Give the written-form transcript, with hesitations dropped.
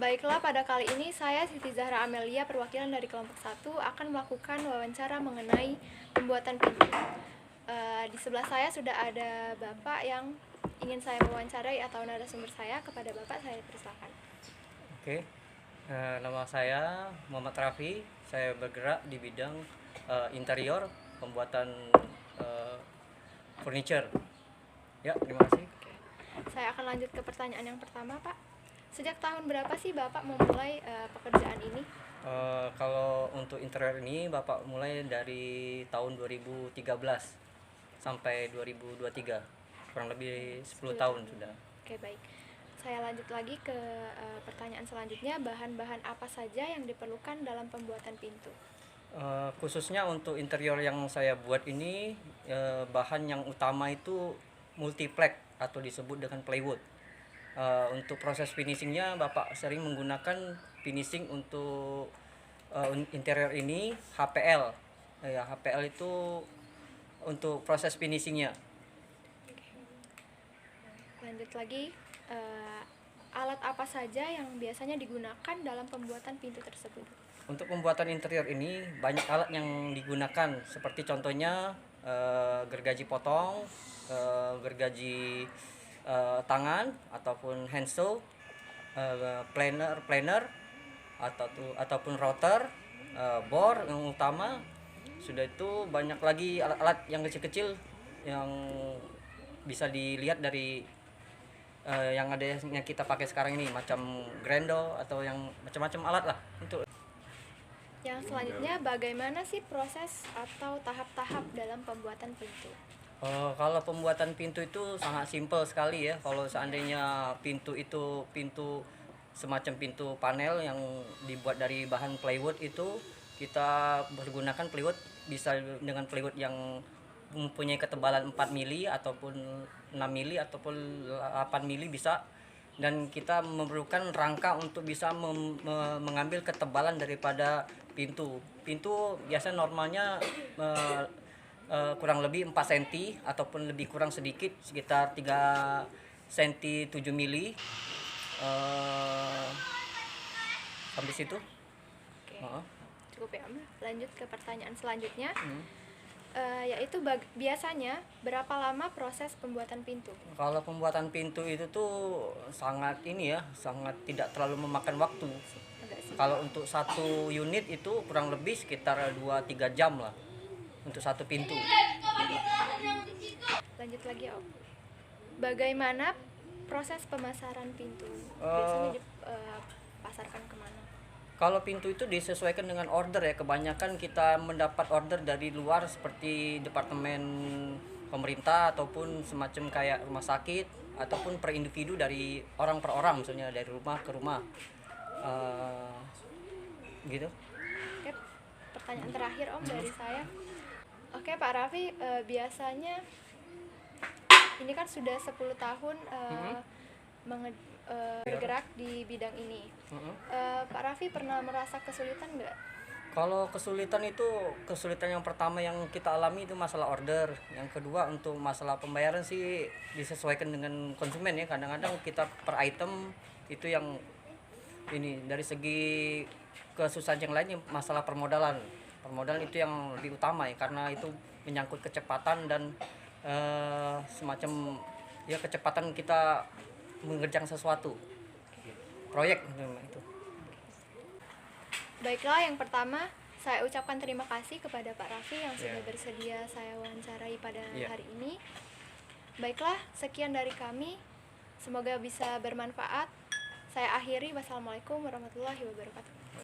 Baiklah, pada kali ini saya Siti Zahra Amelia, perwakilan dari kelompok 1, akan melakukan wawancara mengenai pembuatan pintu. Di sebelah saya sudah ada Bapak yang ingin saya wawancarai atau narasumber saya. Kepada Bapak saya persilakan. Oke, nama saya Muhammad Raffi. Saya bergerak di bidang interior, pembuatan furniture. Ya, terima kasih. Saya akan lanjut ke pertanyaan yang pertama, Pak. Sejak tahun berapa sih Bapak memulai pekerjaan ini? Kalau untuk interior ini Bapak mulai dari tahun 2013 sampai 2023, kurang lebih 10 tahun sudah. Oke, baik. Saya lanjut lagi ke pertanyaan selanjutnya. Bahan-bahan apa saja yang diperlukan dalam pembuatan pintu? Khususnya untuk interior yang saya buat ini, bahan yang utama itu multiplex atau disebut dengan plywood. Untuk proses finishingnya Bapak sering menggunakan finishing untuk interior ini HPL. HPL itu untuk proses finishingnya. Lanjut lagi, alat apa saja yang biasanya digunakan dalam pembuatan pintu tersebut? Untuk pembuatan interior ini banyak alat yang digunakan, seperti contohnya gergaji potong, gergaji tangan ataupun handsaw, planer ataupun router, bor yang utama. Sudah itu banyak lagi alat-alat yang kecil-kecil yang bisa dilihat dari yang ada yang kita pakai sekarang ini, macam grendo atau yang macam-macam alat lah. Untuk Yang selanjutnya, bagaimana sih proses atau tahap-tahap dalam pembuatan pintu? Kalau pembuatan pintu itu sangat simpel sekali ya. Kalau seandainya pintu itu pintu semacam pintu panel yang dibuat dari bahan plywood, itu kita menggunakan plywood, bisa dengan plywood yang mempunyai ketebalan 4 mili ataupun 6 mili ataupun 8 mili bisa. Dan kita memerlukan rangka untuk bisa mengambil ketebalan daripada pintu. Pintu biasa normalnya kurang lebih 4 cm ataupun lebih kurang sedikit, sekitar 3 cm 7 mili. Sampai situ. Oke, cukup ya Om. Lanjut ke pertanyaan selanjutnya, yaitu biasanya berapa lama proses pembuatan pintu? Kalau pembuatan pintu itu tuh sangat tidak terlalu memakan waktu. Kalau untuk satu unit itu kurang lebih sekitar 2-3 jam lah untuk satu pintu. Lanjut lagi Om. Bagaimana proses pemasaran pintu? Biasanya dipasarkan kemana? Kalau pintu itu disesuaikan dengan order ya. Kebanyakan kita mendapat order dari luar, seperti departemen pemerintah ataupun semacam kayak rumah sakit, ataupun per individu dari orang per orang, misalnya dari rumah ke rumah. Gitu. Oke, pertanyaan terakhir Om dari saya. Oke Pak Raffi, biasanya ini kan sudah 10 tahun bergerak di bidang ini. Pak Raffi pernah merasa kesulitan nggak? Kalau kesulitan yang pertama yang kita alami itu masalah order. Yang kedua, untuk masalah pembayaran sih disesuaikan dengan konsumen ya. Kadang-kadang kita per item itu yang ini. Dari segi kesusahan yang lainnya, masalah permodalan itu yang lebih utama ya, karena itu menyangkut kecepatan dan semacam ya kecepatan kita mengerjakan sesuatu proyek itu. Baiklah, yang pertama saya ucapkan terima kasih kepada Pak Raffi yang sudah bersedia saya wawancarai pada hari ini. Baiklah, sekian dari kami, semoga bisa bermanfaat. Saya akhiri, wassalamualaikum warahmatullahi wabarakatuh.